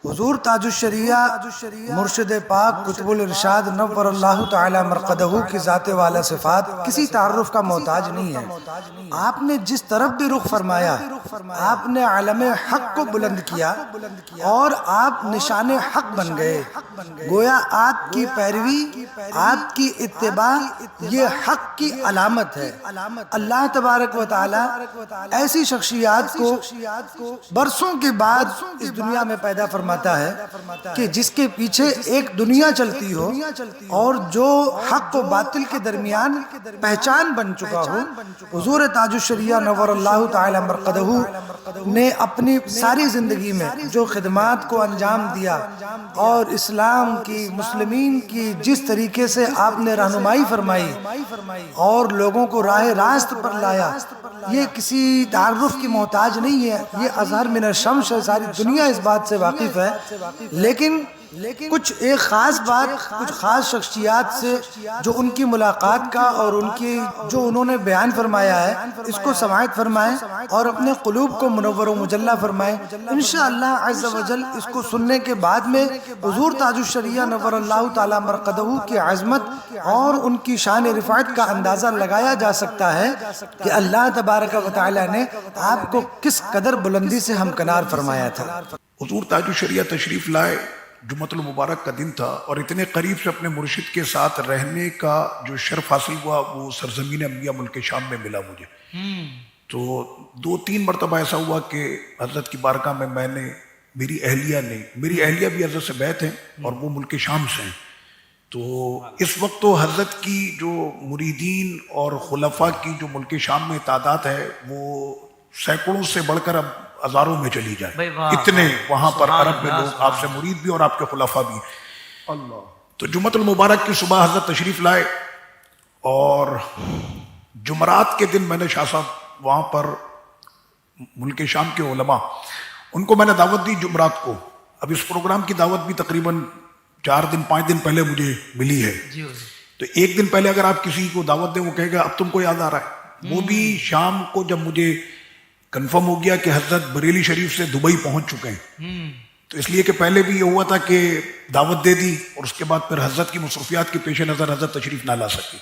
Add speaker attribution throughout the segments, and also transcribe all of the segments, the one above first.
Speaker 1: حضور تاج الشریعہ مرشد پاک قطب الارشاد نور اللہ تعالی مرقدہ کی ذات والا صفات کسی تعارف کا محتاج نہیں ہے۔ آپ نے جس طرف بھی رخ فرمایا آپ نے علم حق کو بلند کیا اور آپ نشان حق بن گئے۔ گویا آپ کی پیروی، آپ کی اتباع یہ حق کی علامت ہے۔ اللہ تبارک و تعالی ایسی شخصیات کو برسوں کے بعد اس دنیا میں پیدا فرماتا ہے کہ جس کے پیچھے ایک دنیا چلتی ہو اور جو حق و باطل کے درمیان پہچان بن چکا ہو۔ حضور تاج الشریعہ نور اللہ تعالی مرقدہ نے اپنی ساری زندگی میں جو خدمات کو انجام دیا اور اسلام کی، مسلمین کی جس طریقے سے آپ نے رہنمائی فرمائی اور لوگوں کو راہ راست پر لایا، یہ کسی تعارف کی محتاج نہیں ہے۔ یہ اظہر من الشمس ہے، ساری دنیا اس بات سے واقف ہے، لیکن کچھ ایک خاص بات کچھ خاص شخصیات سے جو ان کی ملاقات کا اور ان کی جو انہوں نے بیان فرمایا ہے اس کو سماعت فرمائیں اور اپنے قلوب کو منور و مجلہ فرمائیں۔ انشاءاللہ عز و جل اس کو سننے کے بعد میں حضور تاج الشریعہ نور اللہ تعالی مرقدہ کی عظمت اور ان کی شان رفعت کا اندازہ لگایا جا سکتا ہے کہ اللہ تبارک و تعالی نے آپ کو کس قدر بلندی سے ہمکنار فرمایا تھا۔
Speaker 2: حضور تاج الشریعہ تشریف لائے، جمعۃ المبارک کا دن تھا، اور اتنے قریب سے اپنے مرشد کے ساتھ رہنے کا جو شرف حاصل ہوا وہ سرزمین انبیاء ملک شام میں ملا مجھے۔ تو 2-3 مرتبہ ایسا ہوا کہ حضرت کی بارگاہ میں میری اہلیہ بھی حضرت سے بیعت ہیں اور وہ ملک شام سے ہیں۔ تو اس وقت تو حضرت کی جو مریدین اور خلفاء کی جو ملک شام میں تعداد ہے وہ سینکڑوں سے بڑھ کر اب ہزاروں میں چلی جائے، اتنے وہاں پر عرب میں لوگ آپ سے مرید بھی اور آپ کے خلفاء بھی۔ تو جمعۃ المبارک کی صبح حضرت تشریف لائے اور جمعرات کے دن میں نے شاہ صاحب وہاں پر ملک شام کے علماء ان کو میں نے دعوت دی جمعرات کو۔ اب اس پروگرام کی دعوت بھی تقریباً 4-5 دن پہلے مجھے ملی ہے۔ تو ایک دن پہلے اگر آپ کسی کو دعوت دیں وہ کہے گا اب تم کو یاد آ رہا ہے۔ وہ بھی شام کو جب مجھے کنفرم ہو گیا کہ حضرت بریلی شریف سے دبئی پہنچ چکے ہیں، تو اس لیے کہ پہلے بھی یہ ہوا تھا کہ دعوت دے دی اور اس کے بعد پھر حضرت کی مصروفیات کے پیش نظر حضرت تشریف نہ لا سکی۔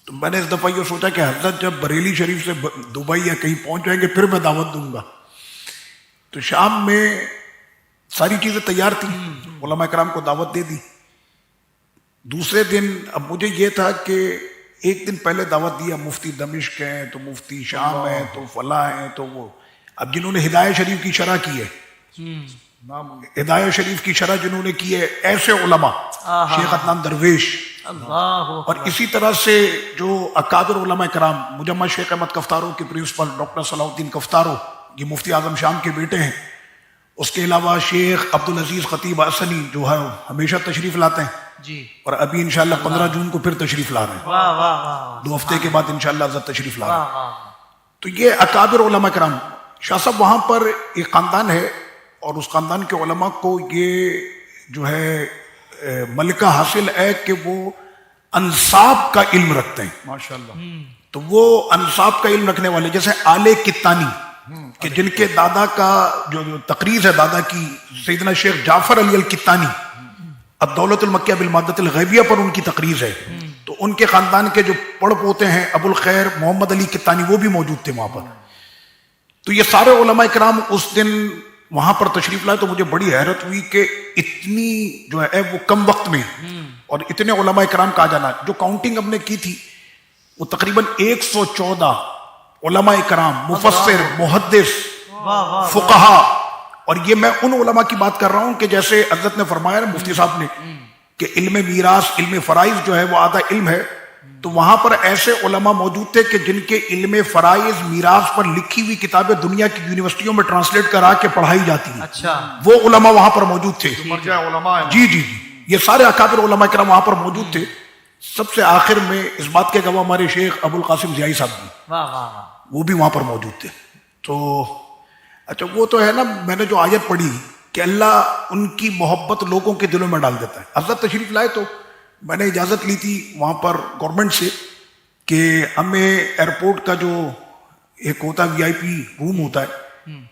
Speaker 2: تو میں نے اس دفعہ یہ سوچا کہ حضرت جب بریلی شریف سے دبئی یا کہیں پہنچ جائیں گے پھر میں دعوت دوں گا۔ تو شام میں ساری چیزیں تیار تھیں، علماء کرام کو دعوت دے دی۔ دوسرے دن اب مجھے یہ تھا کہ ایک دن پہلے دعوت دیا، مفتی دمشق ہیں تو مفتی شام ہیں تو فلاں ہیں تو وہ، اب جنہوں نے ہدایہ شریف کی شرح کی ہے، ہدایہ شریف کی شرح جنہوں نے کی ہے ایسے علماء، شیخ عدنان درویش، اور اسی طرح سے جو اکابر علماء کرام، مجمع شیخ احمد کفتارو کے پرنسپل ڈاکٹر صلاح الدین کفتارو، یہ مفتی اعظم شام کے بیٹے ہیں۔ اس کے علاوہ شیخ عبدالعزیز خطیب حسنی جو ہے ہمیشہ تشریف لاتے ہیں اور ابھی انشاءاللہ 15 جون کو پھر تشریف لا رہے ہیں، 2 ہفتے کے بعد انشاءاللہ حضرت تشریف لا رہے ہیں۔ تو یہ اکابر علماء کرام، شاہ صاحب وہاں پر ایک خاندان ہے اور اس خاندان کے علماء کو یہ جو ہے ملکہ حاصل ہے کہ وہ انصاب کا علم رکھتے ہیں ماشاءاللہ۔ تو وہ انصاب کا علم رکھنے والے جیسے آل کتانی کہ جن کے دادا کا جو تقریر ہے دادا کی سیدنا شیخ جعفر علی الکتانی، الدولت المکیہ بالمادۃ الغیبیہ پر ان کی تقریر ہے، تو ان کے خاندان کے جو پڑ پوتے ہیں ابو الخیر محمد علی کتانی وہ بھی موجود تھے وہاں پر۔ تو یہ سارے علماء کرام اس دن وہاں پر تشریف لائے، تو مجھے بڑی حیرت ہوئی کہ اتنی جو ہے وہ کم وقت میں اور اتنے علماء کرام کا آ جانا۔ جو کاؤنٹنگ ہم نے کی تھی وہ تقریباً 114 علماء کرام، مفسر، محدث، فقہا، اور یہ میں ان علماء کی بات کر رہا ہوں کہ جیسے حضرت نے فرمایا نا مفتی صاحب نے کہ علم میراث، علم فرائض جو ہے وہ آدھا علم ہے، تو وہاں پر ایسے علماء موجود تھے کہ جن کے علم فرائض میراث پر لکھی ہوئی کتابیں دنیا کی یونیورسٹیوں میں ٹرانسلیٹ کرا کے پڑھائی جاتی ہیں، وہ علماء وہاں پر موجود تھے۔ جی یہ سارے اکابر علماء کرام وہاں پر موجود تھے۔ سب سے آخر میں اس بات کے گواہ ہمارے شیخ ابو القاسم ضیائی صاحب بھی، وہ بھی وہاں پر موجود تھے۔ تو اچھا وہ تو ہے نا، میں نے جو آیت پڑھی کہ اللہ ان کی محبت لوگوں کے دلوں میں ڈال دیتا ہے۔ حضرت تشریف لائے تو میں نے اجازت لی تھی وہاں پر گورنمنٹ سے کہ ہمیں ایئرپورٹ کا جو ایک ہوتا ہے VIP روم ہوتا ہے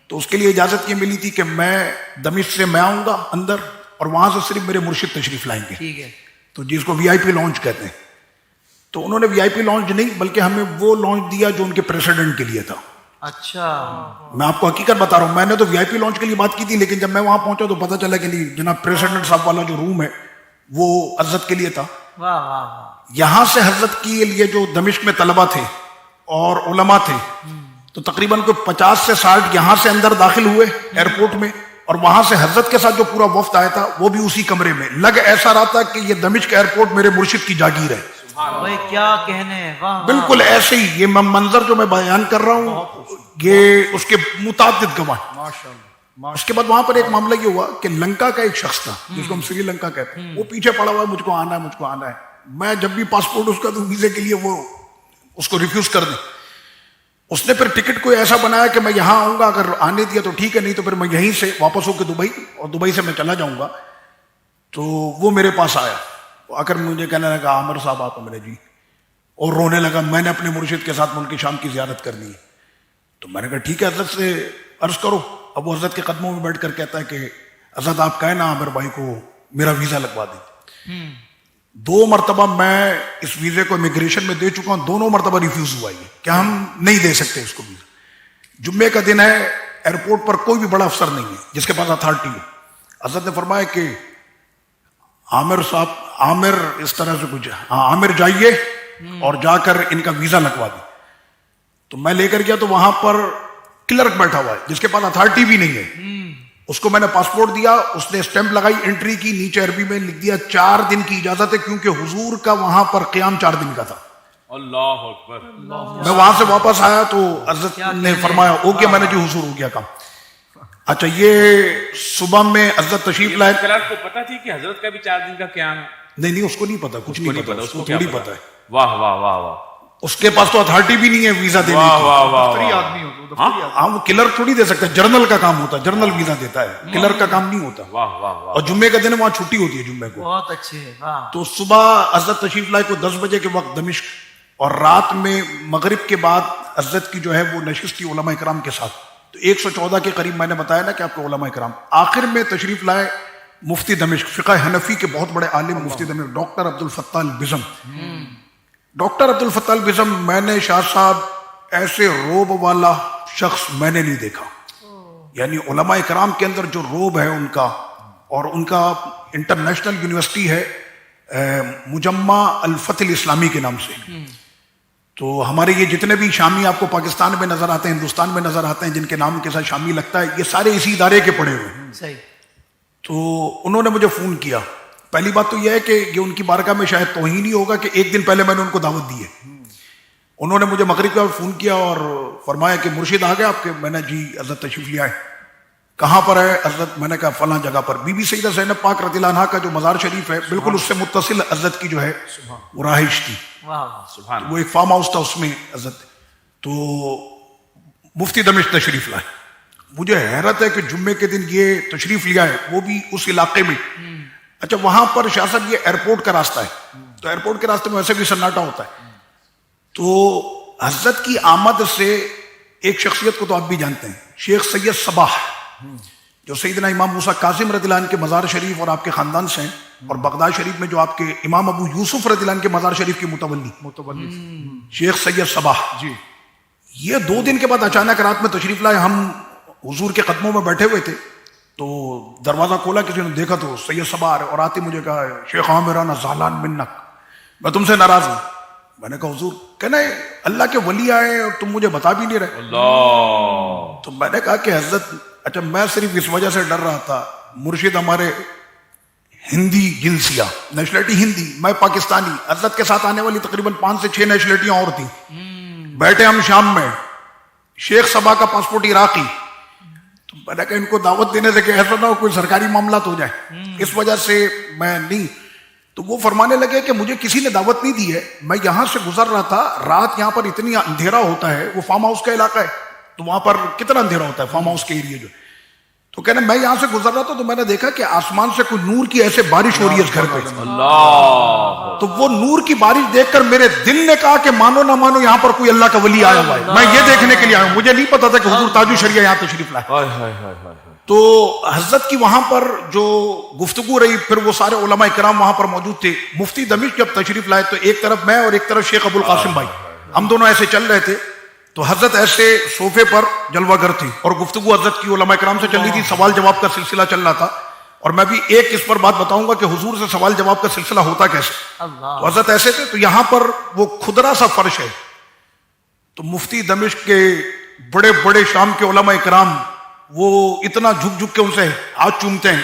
Speaker 2: تو اس کے لیے اجازت یہ ملی تھی کہ میں دمشق سے میں آؤں گا اندر اور وہاں سے صرف میرے مرشد تشریف لائیں گے.
Speaker 3: ٹھیک ہے.
Speaker 2: تو جس کو وی آئی پی لانچ کہتے ہیں. تو انہوں نے وی آئی پی لانچ نہیں بلکہ ہمیں وہ لانچ دیا جو ان کے پریسیڈنٹ کے لیے تھا.
Speaker 3: اچھا.
Speaker 2: میں آپ کو حقیقت بتا رہا ہوں, میں نے تو وی آئی پی لانچ کے لیے بات کی تھی, لیکن جب میں وہاں پہنچا تو پتا چلا کہ نہیں جناب پریسیڈنٹ صاحب والا جو روم ہے وہ حضرت کے لیے تھا.
Speaker 3: واہ واہ واہ.
Speaker 2: یہاں سے حضرت کے لیے جو دمشق میں طلبہ تھے اور علماء تھے تو تقریباً کوئی 50 سے 60 یہاں سے اندر داخل ہوئے ایئرپورٹ میں, اور وہاں سے حضرت کے ساتھ جو پورا وفد آیا تھا وہ بھی اسی کمرے میں. لگ ایسا رہا تھا کہ یہ دمشق ایئرپورٹ میرے مرشد کی جاگیر ہے.
Speaker 3: بھائی کیا کہنے. واہ.
Speaker 2: بالکل ایسے ہی یہ منظر جو میں بیان کر رہا ہوں یہ اس کے متعدد گواہ. اس کے بعد وہاں پر ایک معاملہ یہ ہوا کہ لنکا کا ایک شخص تھا جس کو ہم سری لنکا کہتے ہیں, وہ پیچھے پڑا ہوا ہے مجھ کو آنا ہے مجھ کو آنا ہے. میں جب بھی پاسپورٹ اس کا دوں ویزے کے لیے وہ اس کو ریفیوز کر دیں. اس نے پھر ٹکٹ کوئی ایسا بنایا کہ میں یہاں آؤں گا, اگر آنے دیا تو ٹھیک ہے, نہیں تو پھر میں یہیں سے واپس ہو کے دبئی اور دبئی سے میں چلا جاؤں گا. تو وہ میرے پاس آیا, آ کر مجھے کہنے لگا عامر صاحب آپ میرے جی, اور رونے لگا. میں نے اپنے مرشد کے ساتھ ملک شام کی زیارت کرنی ہے. تو میں نے کہا ٹھیک ہے حضرت سے عرض کرو. اب وہ حضرت کے قدموں میں بیٹھ کر کہتا ہے کہ حضرت آپ کہنا عامر بھائی کو میرا ویزا لگوا دیں. 2 مرتبہ میں اس ویزے کو امیگریشن میں دے چکا ہوں, دونوں مرتبہ ریفیوز ہوا ہے کہ ہم نہیں دے سکتے اس کو ویزا. جمعے کا دن ہے, ایئرپورٹ پر کوئی بھی بڑا افسر نہیں ہے جس کے پاس اتھارٹی ہو. حضرت نے فرمایا کہ عامر صاحب, عامر اس طرح سے کچھ, ہاں عامر جائیے اور جا کر ان کا ویزا لگوا دیں. تو میں لے کر گیا تو وہاں پر کلرک بیٹھا ہوا ہے جس کے پاس اتھارٹی بھی نہیں ہے. اس کو میں نے پاسپورٹ دیا, اس نے اسٹیمپ لگائی, انٹری کی, نیچے عربی میں لکھ دیا 4 دن کی اجازت ہے, کیونکہ حضور کا وہاں پر قیام 4 دن کا تھا.
Speaker 4: اللہ اکبر.
Speaker 2: میں وہاں سے واپس آیا تو حضرت نے فرمایا ہو گیا. میں نے جی حضور ہو گیا کام. اچھا یہ صبح میں حضرت تشریف لائے.
Speaker 4: کلرک کو پتا تھی کہ حضرت کا بھی 4 دن کا قیام ہے؟
Speaker 2: نہیں اس کو نہیں پتا, کچھ نہیں پتا, اس کو تھوڑی پتا ہے.
Speaker 4: واہ واہ واہ واہ.
Speaker 2: اس کے پاس تو اتھارٹی بھی نہیں ہے ویزا دینے
Speaker 4: واہ
Speaker 2: کی.
Speaker 4: واہ واہ.
Speaker 2: ہاں وہ کلرک تھوڑی دے سکتا ہے, جرنل کا کام ہوتا ہے, جرنل ویزا دیتا ہے, کلرک کا کام نہیں ہوتا.
Speaker 4: واہ واہ واہ.
Speaker 2: اور جمعے کا دن وہاں چھٹی ہوتی ہے جمعے کو.
Speaker 3: بہت اچھے. واہ.
Speaker 2: تو صبح حضرت تشریف لائے کو 10 بجے کے وقت دمشق, اور رات میں مغرب کے بعد حضرت کی جو ہے وہ نشست کی علماء اکرام کے ساتھ. تو 114 کے قریب میں نے بتایا نا کہ آپ کو علماء اکرام. آخر میں تشریف لائے مفتی دمشق, فقہ حنفی کے بہت بڑے عالم مفتی دمشق ڈاکٹر عبدالفتاح البزم. ڈاکٹر عبدالفتاح البزم, میں نے شاہ صاحب ایسے روب والا شخص میں نے نہیں دیکھا. یعنی علماء اکرام کے اندر جو روب ہے ان کا, اور ان کا انٹرنیشنل یونیورسٹی ہے مجمع الفتح الاسلامی کے نام سے. تو ہمارے یہ جتنے بھی شامی آپ کو پاکستان میں نظر آتے ہیں, ہندوستان میں نظر آتے ہیں, جن کے نام کے ساتھ شامی لگتا ہے, یہ سارے اسی ادارے کے پڑھے ہوئے ہیں.
Speaker 3: صحیح.
Speaker 2: تو انہوں نے مجھے فون کیا. پہلی بات تو یہ ہے کہ یہ ان کی بارگاہ میں شاید توہین ہی ہوگا کہ 1 دن پہلے میں نے ان کو دعوت دی ہے. انہوں نے مجھے مغرب کا فون کیا اور فرمایا کہ مرشد آ گئے آپ کے. میں نے جی حضرت تشریف لے آئے. کہاں پر ہے حضرت؟ میں نے کہا فلاں جگہ پر. بی بی سیدہ زینب پاک رضی اللہ عنہا کا جو مزار شریف ہے بالکل اس سے متصل حضرت کی جو ہے وہ رہائش تھی.
Speaker 4: سبحان.
Speaker 2: وہ ایک فارم ہاؤس تھا, اس میں حضرت. تو مفتی دمشق تشریف لائے. مجھے حیرت ہے کہ جمعے کے دن یہ تشریف لیا ہے, وہ بھی اس علاقے میں. اچھا وہاں پر شاہ صاحب یہ ایئرپورٹ کا راستہ ہے, تو ایئرپورٹ کے راستے میں ویسے بھی سناٹا ہوتا ہے. تو حضرت کی آمد سے ایک شخصیت کو تو آپ بھی جانتے ہیں, شیخ سید صباح, جو سیدنا امام موسیٰ کاظم رضی اللہ عنہ کے مزار شریف اور آپ کے خاندان سے ہیں, اور بغداد شریف میں جو آپ کے امام ابو یوسف رضی اللہ عنہ کے مزار شریف کی متولی شیخ سید صباح جی. یہ 2 دن کے بعد اچانک رات میں تشریف لائے. ہم حضور کے قدموں میں بیٹھے ہوئے تھے, تو دروازہ کھولا, کسی نے دیکھا تو سید صباح آ رہے, اور آتے مجھے کہا شیخ عامرانہ زعلان منک, میں تم سے ناراض ہوں. میں نے کہا حضور, کہنا اللہ کے ولی آئے اور تم مجھے بتا بھی نہیں رہے.
Speaker 4: اللہ.
Speaker 2: تو میں نے کہا کہ حضرت اچھا میں صرف اس وجہ سے ڈر رہا تھا, مرشد ہمارے ہندی جنسیہ, نیشنلٹی ہندی, میں پاکستانی. حضرت کے ساتھ آنے والی تقریباً 5 سے 6 نیشنلٹیاں اور تھیں. بیٹھے ہم شام میں, شیخ صبا کا پاسپورٹ عراقی. تو میں نے کہا ان کو دعوت دینے سے کہ ایسا نہ ہو کوئی سرکاری معاملات ہو جائے, اس وجہ سے میں نہیں. تو وہ فرمانے لگے کہ مجھے کسی نے دعوت نہیں دی ہے, میں یہاں سے گزر رہا تھا, رات یہاں پر اتنی اندھیرا ہوتا ہے, وہ فارم ہاؤس کا علاقہ ہے, تو وہاں پر کتنا اندھیرا ہوتا ہے فارم ہاؤس کے ایریے جو. تو کہنا میں یہاں سے گزر رہا تھا تو میں نے دیکھا کہ آسمان سے کوئی نور کی ایسے بارش ہو رہی ہے اس گھر پہ.
Speaker 4: اللہ.
Speaker 2: تو وہ نور کی بارش دیکھ کر میرے دل نے کہا کہ مانو نہ مانو یہاں پر کوئی اللہ کا ولی آیا ہوا ہے. میں یہ دیکھنے کے لیے آیا ہوں, مجھے نہیں پتا تھا کہ حضور تاج الشریعہ یہاں تشریف لائے.
Speaker 4: ہائے ہائے ہائے ہائے.
Speaker 2: تو حضرت کی وہاں پر جو گفتگو رہی, پھر وہ سارے علماء کرام وہاں پر موجود تھے. مفتی دمشق جب تشریف لائے تو ایک طرف میں اور ایک طرف شیخ ابو القاسم بھائی, ہم دونوں ایسے چل رہے تھے. تو حضرت ایسے صوفے پر جلوہ گر تھی اور گفتگو حضرت کی علماء کرام سے چل رہی تھی, سوال جواب کا سلسلہ چل رہا تھا. اور میں بھی ایک اس پر بات بتاؤں گا کہ حضور سے سوال جواب کا سلسلہ ہوتا کیسے. تو حضرت ایسے تھے, تو یہاں پر وہ کھدرا سا فرش ہے. تو مفتی دمشق کے بڑے بڑے شام کے علماء کرام وہ اتنا جھک جھک کے ان سے ہاتھ چومتے ہیں.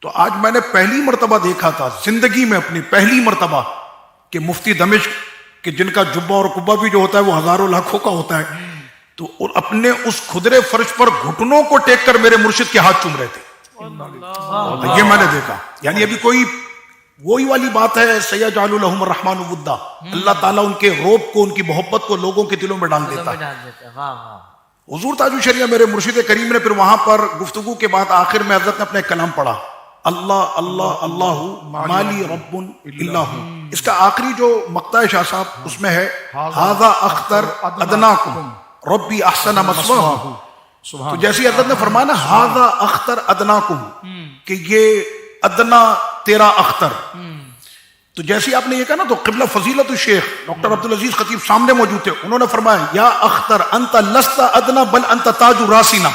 Speaker 2: تو آج میں نے پہلی مرتبہ دیکھا تھا زندگی میں, اپنی پہلی مرتبہ, کہ مفتی دمشق کہ جن کا جبہ اور قبہ بھی جو ہوتا ہے وہ ہزاروں لاکھوں کا ہوتا ہے, تو اپنے اس کھدرے فرش پر گھٹنوں کو ٹیک کر میرے مرشد کے ہاتھ چوم رہے تھے. یہ میں نے دیکھا. یعنی ابھی کوئی وہی والی بات ہے, سیجعل لهم الرحمن ودا, اللہ تعالیٰ ان کے روب کو, ان کی محبت کو لوگوں کے دلوں میں ڈال دیتا ہے. حضور تاج الشریعہ میرے مرشد کریم نے پھر وہاں پر گفتگو کے بعد آخر میں حضرت نے اپنا ایک کلام پڑھا, اللہ اللہ اللہ مالی رب اللہ. اس کا آخری جو مقطع ہے شاہ صاحب, اس میں ہے ھذا اختر ادناکم ربی احسن مثواہ. تو جیسی حضرت نے فرمایا نا ھذا اختر ادناکم, کہ یہ ادنا تیرا اختر, تو جیسی آپ نے یہ کہا نا, تو قبلہ فضیلت الشیخ ڈاکٹر عبدالعزیز خطیب سامنے موجود تھے. انہوں نے فرمایا یا اختر انت لست ادنا بل انت تاج راسینا,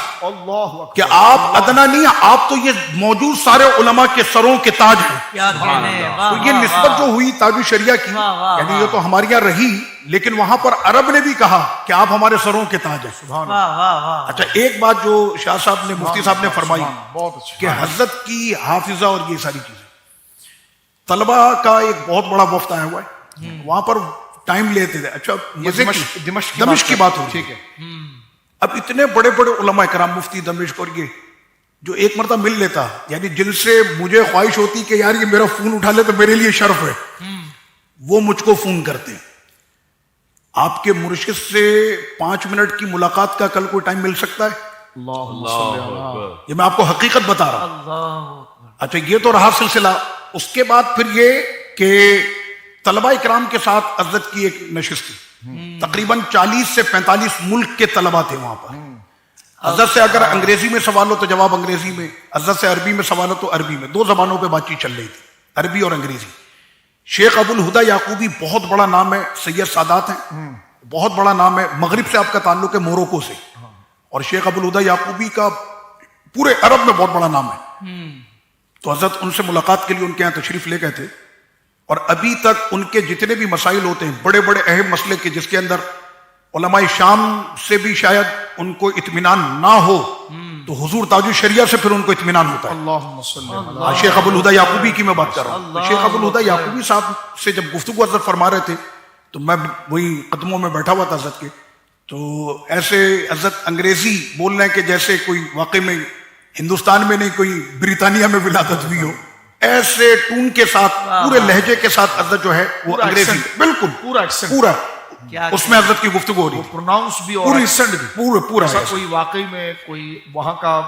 Speaker 2: کہ آپ ادنا نہیں, آپ تو یہ موجود سارے علماء کے سروں کے تاج ہیں. تو یہ نسبت جو ہوئی تاج الشریعہ کی, یعنی یہ تو ہمارے یہاں رہی, لیکن وہاں پر عرب نے بھی کہا کہ آپ ہمارے سروں کے تاج ہیں. اچھا, ایک بات جو شاہ صاحب نے, مفتی صاحب نے فرمائی کہ حضرت کی حافظہ اور یہ ساری چیزیں, طلبہ کا ایک بہت بڑا وفد آیا ہوا ہے وہاں پر, ٹائم لیتے تھے. اچھا, دمشق کی بات ہو, ٹھیک ہے. اب اتنے بڑے بڑے علماء کرام, مفتی دمشق اور یہ جو ایک مرتبہ مل لیتا, یعنی جن سے مجھے خواہش ہوتی کہ یار یہ میرا فون اٹھا لے تو میرے لیے شرف ہے, وہ مجھ کو فون کرتے ہیں. آپ کے مرشد سے 5 منٹ کی ملاقات کا کل کوئی ٹائم مل سکتا ہے؟ یہ میں آپ کو حقیقت بتا رہا ہوں. اچھا, یہ تو رہا سلسلہ. اس کے بعد پھر یہ کہ طلبہ اکرام کے ساتھ حضرت کی ایک نشست تھی, تقریباً 40 سے 45 ملک کے طلبہ تھے وہاں پر. حضرت سے اگر انگریزی میں سوال ہو تو جواب انگریزی میں, حضرت سے عربی میں سوال ہو تو عربی میں, 2 زبانوں پہ بات چیت چل رہی تھی, عربی اور انگریزی. شیخ ابو الہدیٰ یعقوبی بہت بڑا نام ہے, سید سادات ہیں, بہت بڑا نام ہے. مغرب سے آپ کا تعلق ہے, موروکو سے, اور شیخ ابو الہدیٰ یعقوبی کا پورے عرب میں بہت بڑا نام ہے. تو حضرت ان سے ملاقات کے لیے ان کے یہاں تشریف لے گئے تھے, اور ابھی تک ان کے جتنے بھی مسائل ہوتے ہیں بڑے بڑے اہم مسئلے کے, جس کے اندر علماء شام سے بھی شاید ان کو اطمینان نہ ہو, تو حضور تاج الشریعہ سے پھر ان کو اطمینان ہوتا ہے. اللہم صلی اللہ. شیخ ابو الہدیٰ یعقوبی کی میں بات کر رہا ہوں. تو شیخ ابو الہدیٰ یعقوبی صاحب سے جب گفتگو حضرت فرما رہے تھے تو میں وہی قدموں میں بیٹھا ہوا تھا حضرت کے. تو ایسے حضرت انگریزی بول رہے ہیں کہ جیسے کوئی واقعی میں ہندوستان میں نہیں, کوئی بریطانیہ میں ولادت ہوئی ہو, ایسے ٹون کے ساتھ, پورے لہجے کے ساتھ حضرت جو ہے وہ انگریزی بالکل پورا اس میں حضرت کی گفتگو ہو رہی ہے,
Speaker 5: پروناؤنس بھی اور پورا کوئی واقعی میں کوئی وہاں کا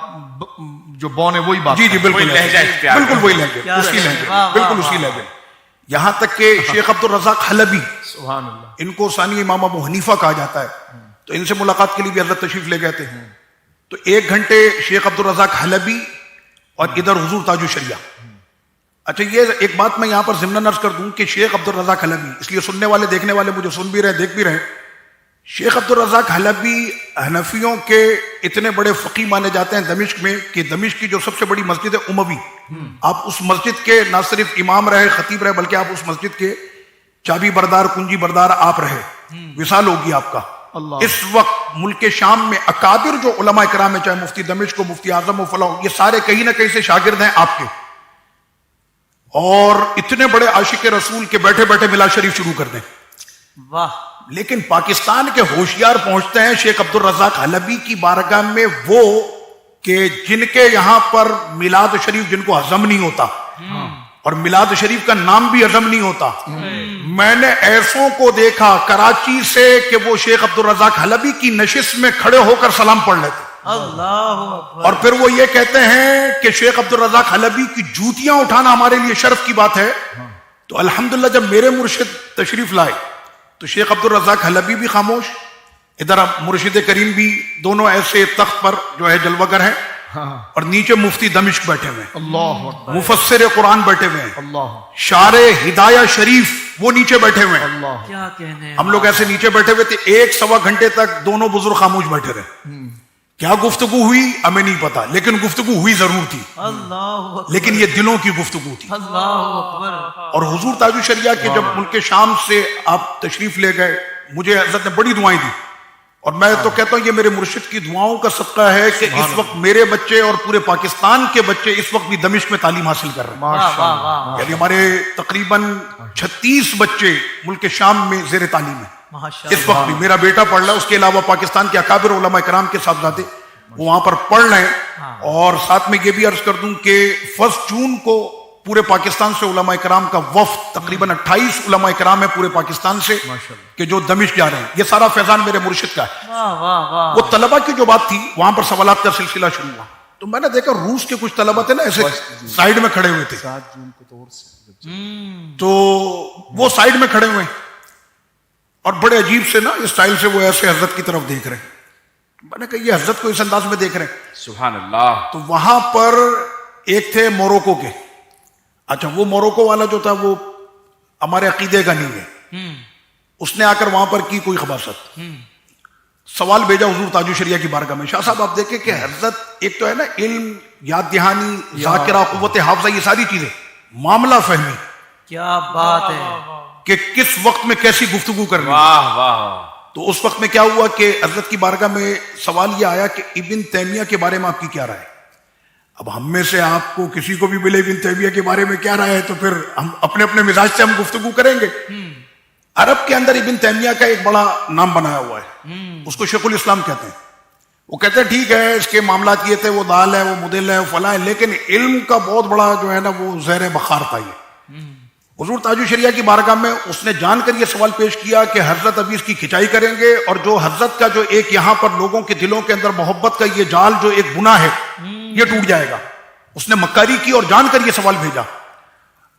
Speaker 5: جو بون ہے وہی بات.
Speaker 2: جی جی بالکل بالکل وہی لہجے, اس کی لہجے, بالکل اسی لہجے. یہاں تک کہ شیخ عبد الرزاق حلبی,
Speaker 5: سبحان اللہ,
Speaker 2: ان کو ثانی امام ابو حنیفہ کہا جاتا ہے, تو ان سے ملاقات کے لیے بھی حضرت تشریف لے گئے تھے. تو 1 گھنٹے شیخ عبد الرزاق حلبی اور ادھر حضور تاج الشریعہ. اچھا, یہ ایک بات میں یہاں پر ضمن عرض کر دوں کہ شیخ عبد الرزاق حلبی, اس لیے سننے والے دیکھنے والے مجھے سن بھی رہے دیکھ بھی رہے, شیخ عبد الرزاق حلبی حنفیوں کے اتنے بڑے فقی مانے جاتے ہیں دمشق میں, کہ دمشق کی جو سب سے بڑی مسجد ہے اموی, آپ اس مسجد کے نہ صرف امام رہے, خطیب رہے, بلکہ آپ اس مسجد کے چابی بردار, کنجی بردار آپ رہے. وصال ہوگی آپ کا. اس وقت ملک شام میں اکابر جو علماء کرام ہیں, چاہے مفتی دمشق ہو, مفتی اعظم ہو, فلاں, یہ سارے کہیں نہ کہیں سے شاگرد ہیں آپ کے, اور اتنے بڑے عاشق رسول کے بیٹھے بیٹھے میلاد شریف شروع کر دیں.
Speaker 3: واہ.
Speaker 2: لیکن پاکستان کے ہوشیار پہنچتے ہیں شیخ عبد الرزاق حلبی کی بارگاہ میں, وہ کہ جن کے یہاں پر میلاد شریف جن کو ہضم نہیں ہوتا, اور میلاد شریف کا نام بھی ہضم نہیں ہوتا. میں نے ایسوں کو دیکھا کراچی سے کہ وہ شیخ عبد الرزاق حلبی کی نشست میں کھڑے ہو کر سلام پڑھ لیتے.
Speaker 3: اللہ اکبر.
Speaker 2: اور پھر وہ یہ کہتے ہیں کہ شیخ عبد الرزاق حلبی کی جوتیاں اٹھانا ہمارے لیے شرف کی بات ہے. تو الحمدللہ جب میرے مرشد تشریف لائے تو شیخ عبد الرزاق حلبی بھی خاموش، ادھر مرشد کریم بھی، دونوں ایسے تخت پر جو ہے جلوگر ہیں، اور نیچے مفتی دمشق بیٹھے ہوئے ہیں،
Speaker 5: اللہ اکبر،
Speaker 2: مفسر قرآن بیٹھے ہوئے ہیں،
Speaker 5: اللہ
Speaker 2: شارع ہدایہ شریف وہ نیچے بیٹھے ہوئے ہیں.
Speaker 5: اللہ.
Speaker 3: کیا کہنے.
Speaker 2: ہم لوگ ایسے نیچے بیٹھے ہوئے تھے، 1-1.25 گھنٹے تک دونوں بزرگ خاموش بیٹھے رہے. کیا گفتگو ہوئی ہمیں نہیں پتا، لیکن گفتگو ہوئی ضرور تھی،
Speaker 3: اللہ اکبر.
Speaker 2: لیکن یہ دلوں کی گفتگو تھی.
Speaker 3: اللہ اکبر.
Speaker 2: اور حضور تاج الشریعہ کے جب ملک شام سے آپ تشریف لے گئے، مجھے حضرت نے بڑی دعائیں دی، اور میں تو کہتا ہوں یہ میرے مرشد کی دعاؤں کا صدقہ ہے کہ اس وقت میرے بچے اور پورے پاکستان کے بچے اس وقت بھی دمشق میں تعلیم حاصل کر رہے ہیں.
Speaker 3: واہ واہ واہ.
Speaker 2: یعنی ہمارے تقریباً 36 بچے ملک شام میں زیر تعلیم ہیں
Speaker 3: ماشاء
Speaker 2: اس وقت بھی. میرا بیٹا پڑھ رہا ہے، اس کے علاوہ پاکستان کے اکابر علماء کرام کے صاحبزادے وہ وہاں پر پڑھ رہے ہیں. اور ساتھ میں یہ بھی عرض کر دوں کہ 1 جون کو پورے پاکستان سے علماء کرام کا وفد، تقریباً 28 علماء کرام ہے پورے پاکستان سے کہ جو دمشق جا رہے ہیں. یہ سارا فیضان میرے مرشد کا ہے.
Speaker 3: واہ واہ واہ.
Speaker 2: وہ طلبہ کی جو بات تھی، وہاں پر سوالات کا سلسلہ شروع ہوا تو میں نے دیکھا روس کے کچھ طلبہ تھے نا ایسے سائیڈ میں کھڑے ہوئے تھے، تو وہ سائیڈ میں کھڑے ہوئے اور بڑے عجیب سے نا اسٹائل سے وہ ایسے حضرت کی طرف دیکھ رہے ہیں. میں نے کہا یہ حضرت کو اس انداز میں دیکھ رہے ہیں.
Speaker 4: سبحان اللہ.
Speaker 2: تو وہاں پر ایک تھے موروکو کے. اچھا وہ موروکو والا جو تھا وہ ہمارے عقیدے کا نہیں ہے. اس نے آ کر وہاں پر کی کوئی خباثت، سوال بھیجا حضور تاج الشریعہ کی بارگاہ میں. شاہ صاحب آپ دیکھیں کہ حضرت ایک تو ہے نا علم، یاد دہانی، ذاکرہ، قوت حافظہ، یہ ساری چیزیں، معاملہ فہمی،
Speaker 3: کیا بات ہے.
Speaker 2: کہ کس وقت میں کیسی گفتگو کرنی.
Speaker 4: واہ واہ.
Speaker 2: تو اس وقت میں کیا ہوا کہ حضرت کی بارگاہ میں سوال یہ آیا کہ ابن تیمیہ کے بارے میں آپ کی کیا رائے ہے. اب ہم میں سے آپ کو کسی کو بھی ملے ابن تیمیہ کے بارے میں کیا رائے ہے تو پھر ہم اپنے اپنے مزاج سے ہم گفتگو کریں گے. عرب کے اندر ابن تیمیہ کا ایک بڑا نام بنایا ہوا ہے، اس کو شیخ الاسلام کہتے ہیں. وہ کہتے ہیں ٹھیک ہے اس کے معاملات یہ تھے، وہ دال ہے، وہ مدل ہے، وہ فلاں ہے، لیکن علم کا بہت بڑا جو ہے نا وہ زہر بخار تھا. یہ حضور تاج الشریعہ کی بارگاہ میں اس نے جان کر یہ سوال پیش کیا کہ حضرت ابھی اس کی کھچائی کریں گے، اور جو حضرت کا جو ایک یہاں پر لوگوں کے دلوں کے اندر محبت کا یہ جال جو ایک گناہ ہے یہ ٹوٹ جائے گا. اس نے مکاری کی اور جان کر یہ سوال بھیجا.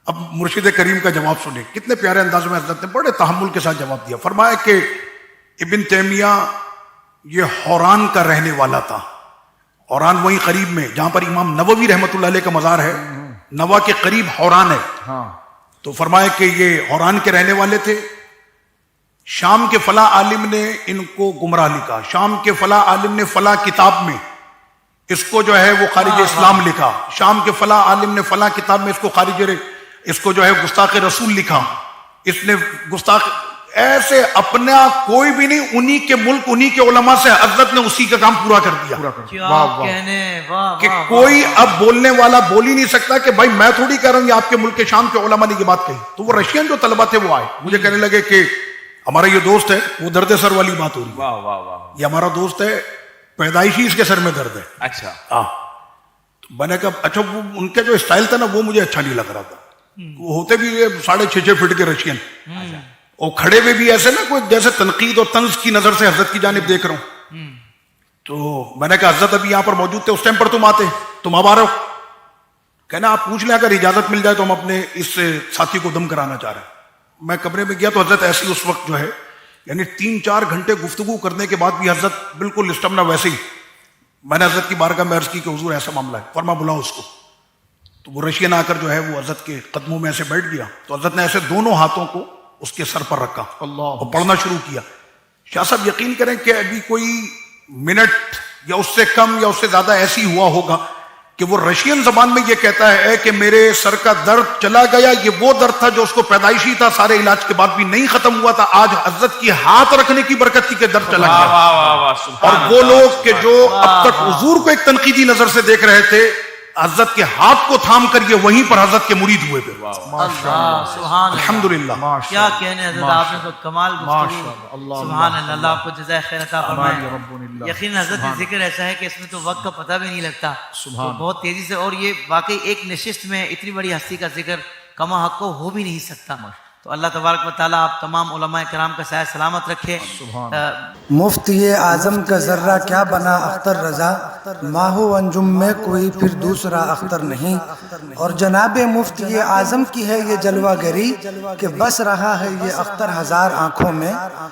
Speaker 2: اب مرشد کریم کا جواب سنیں، کتنے پیارے انداز میں حضرت نے بڑے تحمل کے ساتھ جواب دیا. فرمایا کہ ابن تیمیہ یہ حوران کا رہنے والا تھا. حوران وہی قریب میں جہاں پر امام نووی رحمۃ اللہ علیہ کا مزار ہے، نوا کے قریب حوران ہے. تو فرمایا کہ یہ حوران کے رہنے والے تھے. شام کے فلاں عالم نے ان کو گمراہ لکھا، شام کے فلاں عالم نے فلاں کتاب میں اس کو جو ہے وہ خارج اسلام لکھا، شام کے فلاں عالم نے فلاں کتاب میں اس کو جو ہے گستاخ رسول لکھا، اس نے گستاخ، ایسے اپنا کوئی بھی نہیں، انہی کے ملک انہی کے علماء سے حضرت نے اسی کا کام پورا کر دیا.
Speaker 3: کیا کہنے. واہ
Speaker 2: کہ
Speaker 3: واہ.
Speaker 2: کوئی اب بولنے والا بول ہی نہیں سکتا کہ بھائی میں تھوڑی کہہ رہا ہوں یہ آپ کے ملک کے شام کے علماء نے یہ بات کہی. تو وہ رشین جو طلبہ تھے وہ آئے، مجھے کہنے لگے کہ ہمارا یہ دوست ہے، وہ درد سر والی بات ہو رہی ہے،
Speaker 4: واہ واہ واہ.
Speaker 2: یہ ہمارا دوست ہے، پیدائشی اس کے سر میں درد ہے.
Speaker 4: اچھا.
Speaker 2: ہاں. تو میں نے کہا اچھا وہ ان کا جو اسٹائل تھا نا وہ مجھے اچھا نہیں لگ رہا تھا. وہ ہوتے بھی 6.5 فٹ کے رشین، اور کھڑے ہوئے بھی ایسے نا کوئی جیسے تنقید اور طنز کی نظر سے حضرت کی جانب دیکھ رہا ہوں. تو میں نے کہا حضرت ابھی یہاں پر موجود تھے، اس ٹائم پر تم آتے، تم اب آ رہے ہو؟ کہنا آپ پوچھ لیں، اگر اجازت مل جائے تو ہم اپنے اس ساتھی کو دم کرانا چاہ رہے ہیں. میں کمرے میں گیا تو حضرت ایسی اس وقت جو ہے یعنی 3-4 گھنٹے گفتگو کرنے کے بعد بھی حضرت بالکل اسٹمنا ویسے ہی. میں نے حضرت کی بارگاہ میں عرض کی کہ حضور ایسا معاملہ ہے، فرما بلاؤ اس کو. تو وہ رشین آ کر جو ہے وہ حضرت کے قدموں میں ایسے بیٹھ گیا. تو حضرت نے ایسے دونوں ہاتھوں کو اس کے سر پر رکھا اور پڑھنا شروع کیا. شاہ صاحب یقین کریں کہ ابھی کوئی منٹ یا اس سے کم یا اس سے زیادہ ایسی ہوا ہوگا کہ وہ رشین زبان میں یہ کہتا ہے کہ میرے سر کا درد چلا گیا. یہ وہ درد تھا جو اس کو پیدائشی تھا، سارے علاج کے بعد بھی نہیں ختم ہوا تھا. آج حضرت کی ہاتھ رکھنے کی برکت تھی کہ درد چلا
Speaker 4: واہ
Speaker 2: گیا.
Speaker 4: واہ واہ واہ. سبحان
Speaker 2: اور وہ لوگ کہ جو اب تک حضور کو ایک تنقیدی نظر سے دیکھ رہے تھے، حضرت کے ہاتھ کو تھام کر یہ وہیں پر حضرت کے مرید ہوئے تھے.
Speaker 3: اللہ. سبحان اللہ.
Speaker 2: الحمدللہ.
Speaker 3: کیا کہنے حضرت، آپ نے تو کمال گفتگو. سبحان اللہ. اللہ آپ کو جزائے خیر عطا فرمائے. یقینا حضرت کا ذکر ایسا ہے کہ اس میں تو وقت کا پتہ بھی نہیں لگتا، تو بہت تیزی سے. اور یہ واقعی ایک نشست میں اتنی بڑی ہستی کا ذکر کما حق کو ہو بھی نہیں سکتا. تو اللہ تبارک و تعالیٰ آپ تمام علماء کرام کا سایہ سلامت رکھے.
Speaker 1: مفتی اعظم کا ذرہ کیا بنا اختر رضا، ماہ و انجم میں کوئی پھر دوسرا اختر نہیں. اور جناب مفتی اعظم کی ہے یہ جلوہ گری کہ بس رہا ہے یہ اختر ہزار آنکھوں میں.